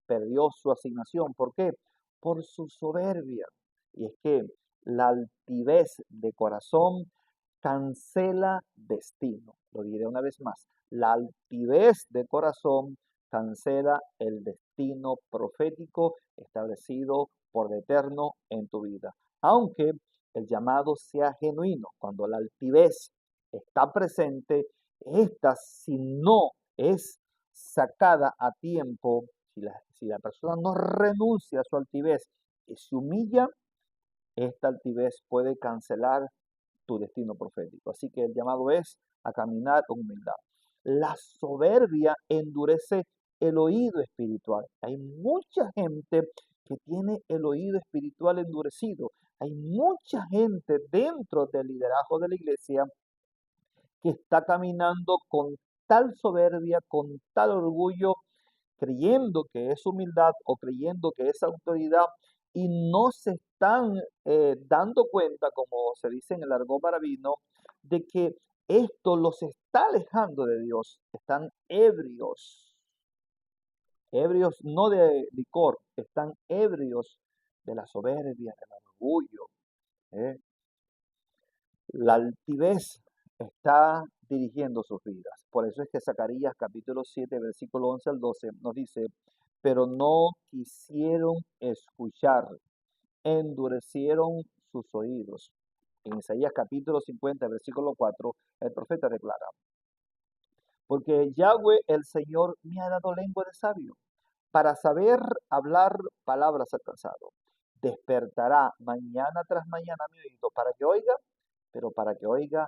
Speaker 1: Perdió su asignación. ¿Por qué? Por su soberbia. Y es que la altivez de corazón cancela destino. Lo diré una vez más. La altivez de corazón cancela el destino profético establecido por el Eterno en tu vida. Aunque el llamado sea genuino, cuando la altivez está presente, esta si no es sacada a tiempo, si la persona no renuncia a su altivez y se humilla, esta altivez puede cancelar tu destino profético. Así que el llamado es a caminar con humildad. La soberbia endurece el oído espiritual. Hay mucha gente que tiene el oído espiritual endurecido. Hay mucha gente dentro del liderazgo de la iglesia que está caminando con tal soberbia, con tal orgullo, creyendo que es humildad o creyendo que es autoridad y no se están dando cuenta, como se dice en el argot maravino, de que esto los está alejando de Dios. Están ebrios, ebrios no de licor, están ebrios de la soberbia, del orgullo. ¿eh? La altivez está dirigiendo sus vidas. Por eso es que Zacarías capítulo 7, versículo 11 al 12 nos dice, pero no quisieron escuchar, endurecieron sus oídos. En Isaías capítulo 50, versículo 4, el profeta declara, porque Yahweh el Señor me ha dado lengua de sabio, para saber hablar palabras al cansado. Despertará mañana tras mañana mi oído para que oiga, pero para que oiga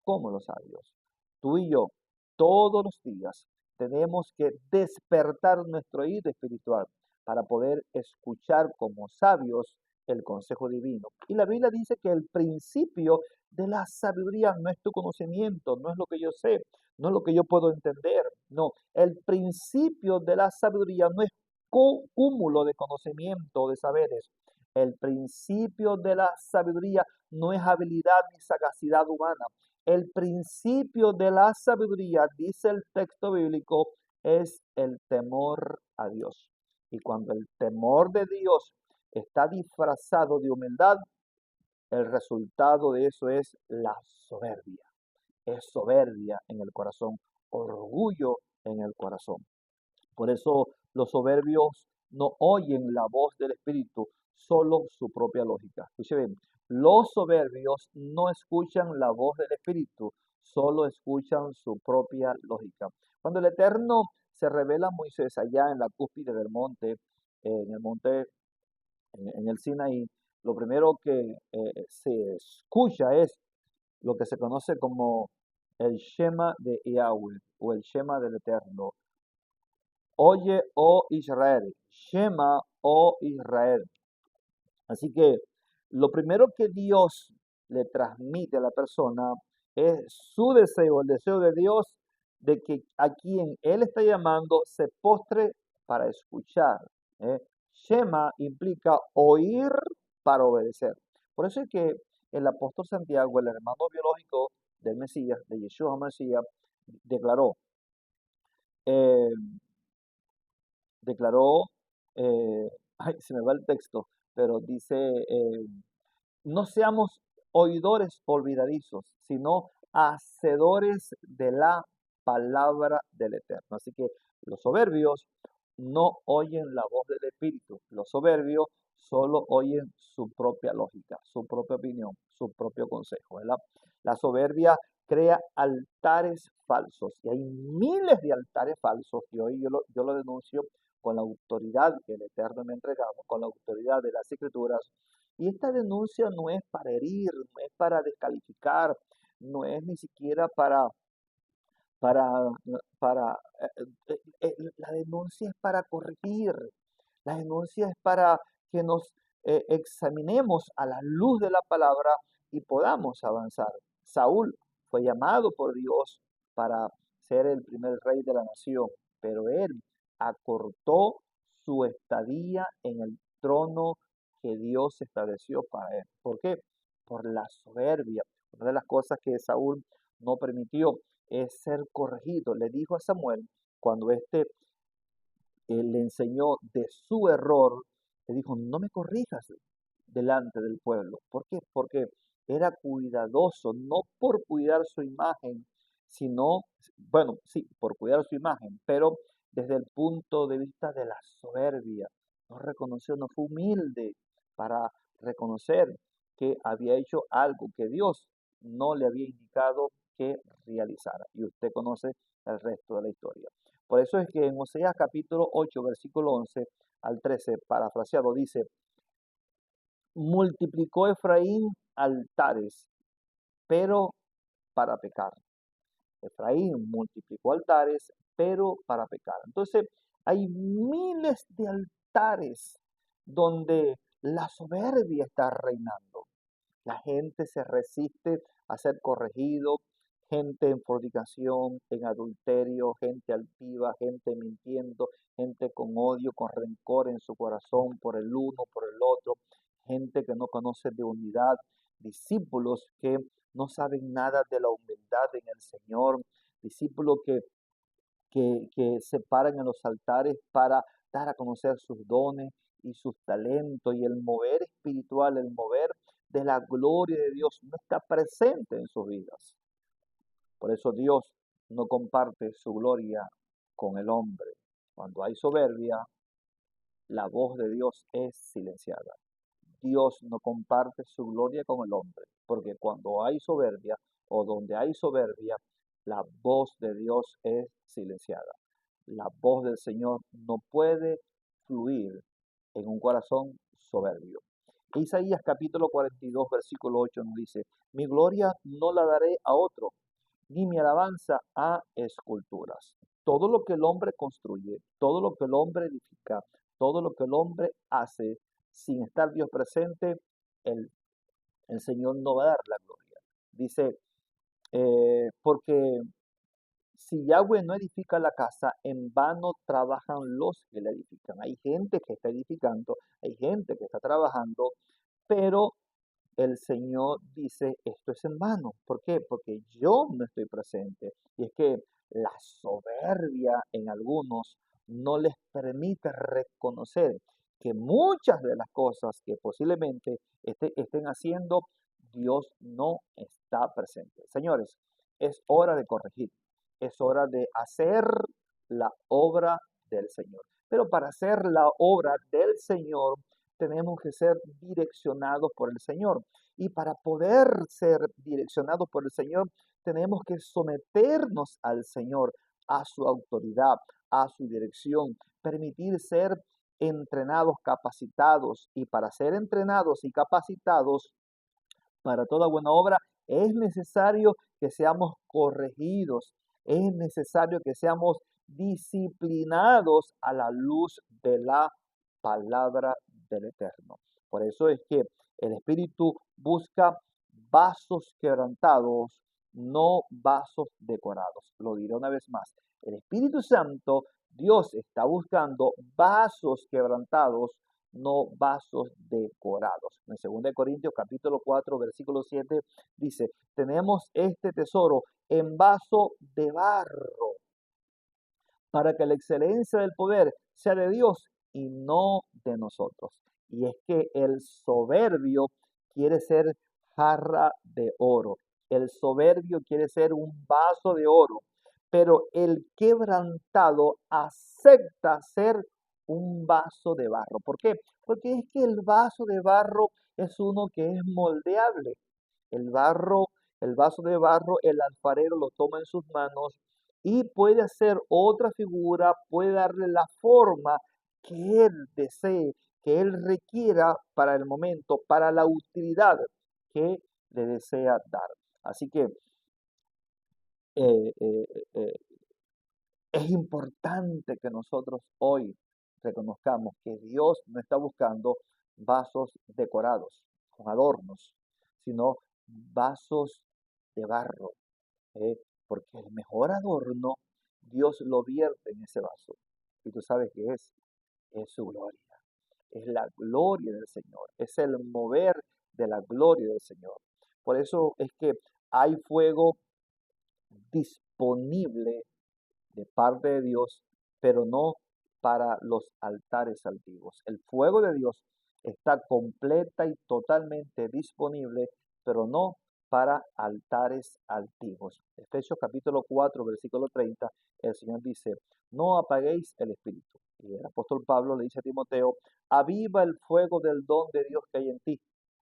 Speaker 1: como los sabios. Tú y yo, todos los días, tenemos que despertar nuestro oído espiritual para poder escuchar como sabios el consejo divino. Y la Biblia dice que el principio de la sabiduría no es tu conocimiento, no es lo que yo sé, no es lo que yo puedo entender. No, el principio de la sabiduría no es cúmulo de conocimiento, de saberes. El principio de la sabiduría no es habilidad ni sagacidad humana. El principio de la sabiduría, dice el texto bíblico, es el temor a Dios. Y cuando el temor de Dios está disfrazado de humildad, el resultado de eso es la soberbia. Es soberbia en el corazón, orgullo en el corazón. Por eso los soberbios no oyen la voz del Espíritu, solo su propia lógica. Escuche bien, los soberbios no escuchan la voz del Espíritu, solo escuchan su propia lógica. Cuando el Eterno se revela a Moisés allá en la cúspide del monte, en el monte, en el Sinaí, lo primero que se escucha es lo que se conoce como el Shema de Yahweh o el Shema del Eterno. Oye, oh Israel, Shema, oh Israel. Así que lo primero que Dios le transmite a la persona es su deseo, el deseo de Dios de que a quien Él está llamando se postre para escuchar. ¿eh? Shema implica oír para obedecer. Por eso es que el apóstol Santiago, el hermano biológico del Mesías, de Yeshua Mesías, declaró, eh, declaró, ay, se me va el texto, pero dice, no seamos oidores olvidadizos, sino hacedores de la palabra del Eterno. Así que los soberbios no oyen la voz del Espíritu, los soberbios solo oyen su propia lógica, su propia opinión, su propio consejo, ¿verdad? La soberbia crea altares falsos y hay miles de altares falsos que hoy yo lo denuncio con la autoridad que el Eterno me ha entregado, con la autoridad de las Escrituras. Y esta denuncia no es para herir, no es para descalificar, no es ni siquiera para, para la denuncia es para corregir, la denuncia es para que nos examinemos a la luz de la palabra y podamos avanzar. Saúl fue llamado por Dios para ser el primer rey de la nación, pero él acortó su estadía en el trono que Dios estableció para él. ¿Por qué? Por la soberbia. Una de las cosas que Saúl no permitió es ser corregido. Le dijo a Samuel, cuando le enseñó de su error, le dijo, no me corrijas delante del pueblo. ¿Por qué? Porque era cuidadoso, no por cuidar su imagen, sino, bueno, sí, por cuidar su imagen, pero desde el punto de vista de la soberbia. No reconoció, no fue humilde para reconocer que había hecho algo que Dios no le había indicado que realizara. Y usted conoce el resto de la historia. Por eso es que en Oseas capítulo 8, versículo 11 al 13, parafraseado, dice, multiplicó Efraín altares, pero para pecar. Efraín multiplicó altares, pero para pecar. Entonces, hay miles de altares donde la soberbia está reinando. La gente se resiste a ser corregido, gente en fornicación, en adulterio, gente altiva, gente mintiendo, gente con odio, con rencor en su corazón por el uno, por el otro, gente que no conoce de unidad, discípulos que no saben nada de la humildad en el Señor, discípulos que se paran en los altares para dar a conocer sus dones y sus talentos y el mover espiritual, el mover de la gloria de Dios no está presente en sus vidas. Por eso Dios no comparte su gloria con el hombre. Cuando hay soberbia, la voz de Dios es silenciada. Dios no comparte su gloria con el hombre, porque cuando hay soberbia o donde hay soberbia, la voz de Dios es silenciada. La voz del Señor no puede fluir en un corazón soberbio. Isaías capítulo 42, versículo 8 nos dice, mi gloria no la daré a otro, ni mi alabanza a esculturas. Todo lo que el hombre construye, todo lo que el hombre edifica, todo lo que el hombre hace, sin estar Dios presente, el, el Señor no va a dar la gloria. Dice, porque si Yahweh no edifica la casa, en vano trabajan los que la edifican. Hay gente que está edificando, hay gente que está trabajando, pero el Señor dice, esto es en vano. ¿Por qué? Porque yo no estoy presente. Y es que la soberbia en algunos no les permite reconocer que muchas de las cosas que posiblemente estén haciendo, Dios no está presente. Señores, es hora de corregir, es hora de hacer la obra del Señor. Pero para hacer la obra del Señor, tenemos que ser direccionados por el Señor. Y para poder ser direccionados por el Señor, tenemos que someternos al Señor, a su autoridad, a su dirección, permitir ser entrenados, capacitados. Y para ser entrenados y capacitados para toda buena obra, es necesario que seamos corregidos, es necesario que seamos disciplinados a la luz de la palabra del Eterno. Por eso es que el Espíritu busca vasos quebrantados, no vasos decorados. Lo diré una vez más. El Espíritu Santo, Dios está buscando vasos quebrantados, no vasos decorados. En 2 Corintios capítulo 4, versículo 7 dice, tenemos este tesoro en vaso de barro, para que la excelencia del poder sea de Dios y no de nosotros. Y es que el soberbio quiere ser jarra de oro. El soberbio quiere ser un vaso de oro. Pero el quebrantado acepta ser un vaso de barro. ¿Por qué? Porque es que el vaso de barro es uno que es moldeable. El barro, el vaso de barro, el alfarero lo toma en sus manos y puede hacer otra figura, puede darle la forma que él desee, que él requiera para el momento, para la utilidad que le desea dar. Así que eh, eh, eh, es importante que nosotros hoy reconozcamos que Dios no está buscando vasos decorados con adornos, sino vasos de barro, ¿eh? Porque el mejor adorno Dios lo vierte en ese vaso. Y tú sabes qué es su gloria. Es la gloria del Señor, es el mover de la gloria del Señor. Por eso es que hay fuego disponible de parte de Dios, pero no para los altares altivos. El fuego de Dios está completa y totalmente disponible, pero no para altares altivos. Efesios capítulo 4, versículo 30, el Señor dice, no apaguéis el espíritu. Y el apóstol Pablo le dice a Timoteo, aviva el fuego del don de Dios que hay en ti.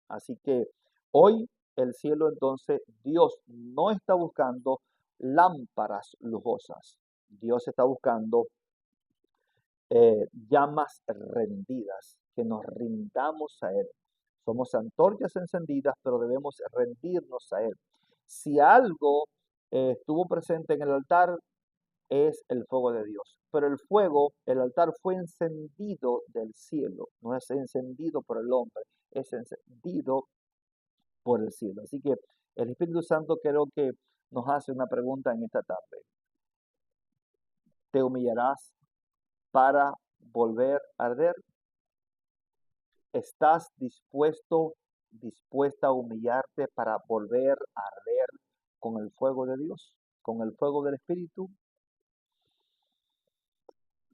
Speaker 1: Así que hoy el cielo entonces, Dios no está buscando lámparas lujosas. Dios está buscando llamas rendidas, que nos rindamos a Él. Somos antorchas encendidas, pero debemos rendirnos a Él. Si algo estuvo presente en el altar, es el fuego de Dios. Pero el fuego, el altar fue encendido del cielo, no es encendido por el hombre, es encendido por el cielo. Así que el Espíritu Santo creo que nos hace una pregunta en esta tarde. ¿Te humillarás para volver a arder? ¿Estás dispuesta a humillarte para volver a arder con el fuego de Dios, con el fuego del Espíritu?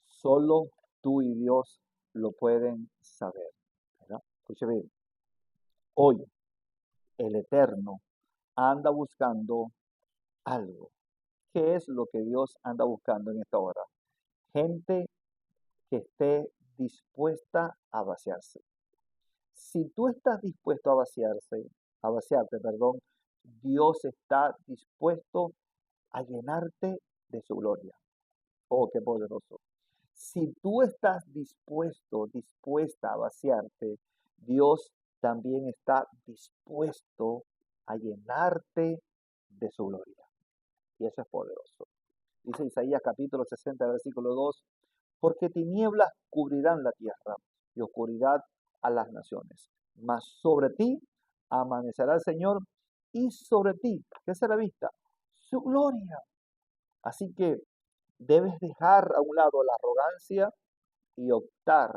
Speaker 1: Solo tú y Dios lo pueden saber, ¿verdad? Escuche bien, hoy el Eterno anda buscando algo. ¿Qué es lo que Dios anda buscando en esta hora? Gente que esté dispuesta a vaciarse. Si tú estás dispuesto a vaciarte, perdón, Dios está dispuesto a llenarte de su gloria. Oh, qué poderoso. Si tú estás dispuesta a vaciarte, Dios también está dispuesto a llenarte de su gloria. Y eso es poderoso. Dice Isaías capítulo 60, versículo 2, porque tinieblas cubrirán la tierra y oscuridad a las naciones. Mas sobre ti amanecerá el Señor y sobre ti, ¿qué será vista? Su gloria. Así que debes dejar a un lado la arrogancia y optar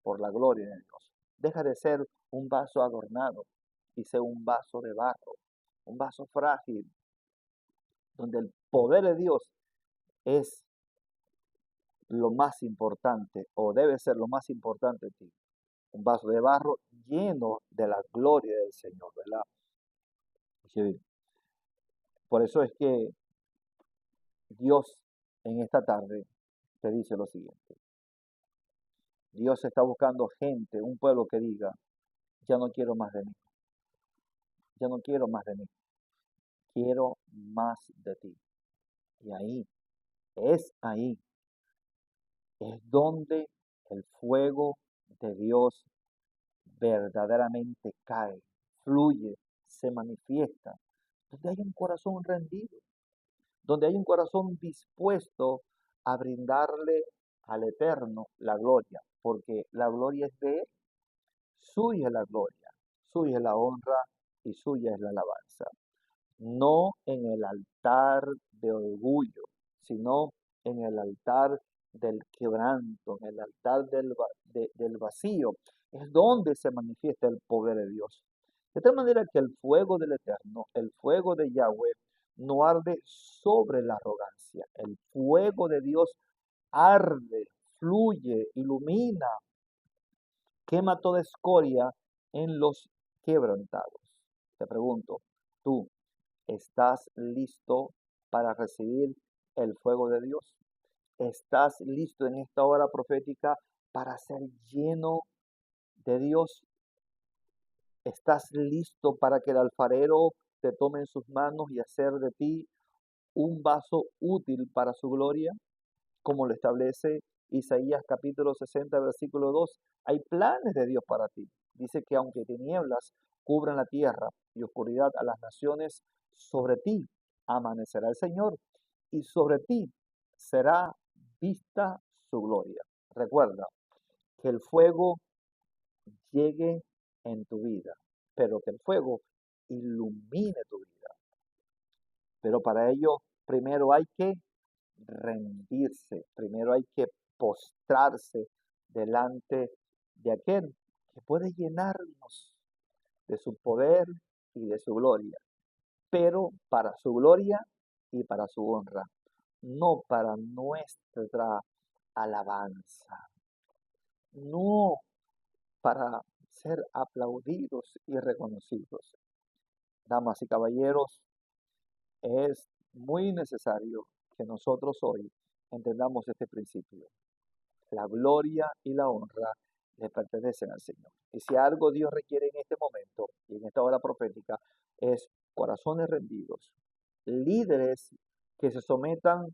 Speaker 1: por la gloria de Dios. Deja de ser un vaso adornado y ser un vaso de barro, un vaso frágil, donde el poder de Dios es lo más importante o debe ser lo más importante en ti. Un vaso de barro lleno de la gloria del Señor, ¿verdad? Sí. Por eso es que Dios en esta tarde te dice lo siguiente. Dios está buscando gente, un pueblo que diga, ya no quiero más de mí, ya no quiero más de mí, quiero más de ti. Y ahí, es donde el fuego de Dios verdaderamente cae, fluye, se manifiesta, donde hay un corazón rendido, donde hay un corazón dispuesto a brindarle al Eterno la gloria, porque la gloria es de Él, suya es la gloria, suya es la honra y suya es la alabanza. No en el altar de orgullo, sino en el altar del quebranto, en el altar del vacío. Es donde se manifiesta el poder de Dios. De tal manera que el fuego del Eterno, el fuego de Yahweh, no arde sobre la arrogancia. El fuego de Dios arde, fluye, ilumina, quema toda escoria en los quebrantados. Te pregunto, ¿tú estás listo para recibir el fuego de Dios? ¿Estás listo en esta hora profética para ser lleno de Dios? ¿Estás listo para que el alfarero te tome en sus manos y hacer de ti un vaso útil para su gloria? Como lo establece Isaías capítulo 60, versículo 2, hay planes de Dios para ti. Dice que aunque tinieblas cubran la tierra y oscuridad a las naciones, sobre ti amanecerá el Señor y sobre ti será vista su gloria. Recuerda que el fuego llegue en tu vida, pero que el fuego ilumine tu vida. Pero para ello, primero hay que rendirse, primero hay que postrarse delante de aquel que puede llenarnos de su poder y de su gloria, pero para su gloria y para su honra, no para nuestra alabanza, no para ser aplaudidos y reconocidos. Damas y caballeros, es muy necesario que nosotros hoy entendamos este principio. La gloria y la honra le pertenecen al Señor. Y si algo Dios requiere en este momento y en esta hora profética es corazones rendidos, líderes que se sometan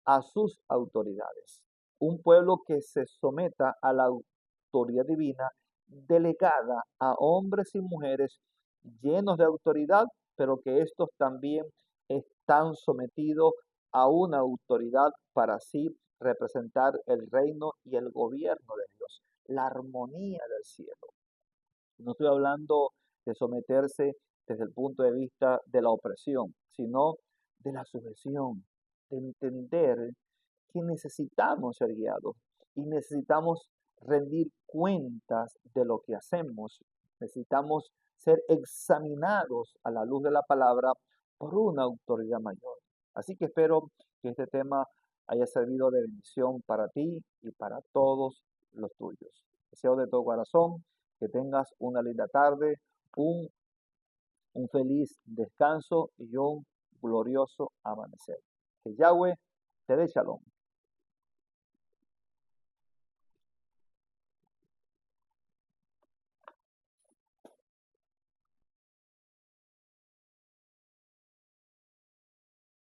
Speaker 1: a sus autoridades. Un pueblo que se someta a la autoridad divina delegada a hombres y mujeres llenos de autoridad, pero que estos también están sometidos a una autoridad para así representar el reino y el gobierno de Dios, la armonía del cielo. No estoy hablando de someterse desde el punto de vista de la opresión, sino de la sujeción, de entender que necesitamos ser guiados y necesitamos rendir cuentas de lo que hacemos. Necesitamos ser examinados a la luz de la palabra por una autoridad mayor. Así que espero que este tema haya servido de bendición para ti y para todos los tuyos. Deseo de todo corazón que tengas una linda tarde, un, un feliz descanso y un glorioso amanecer. Que Yahweh te dé shalom.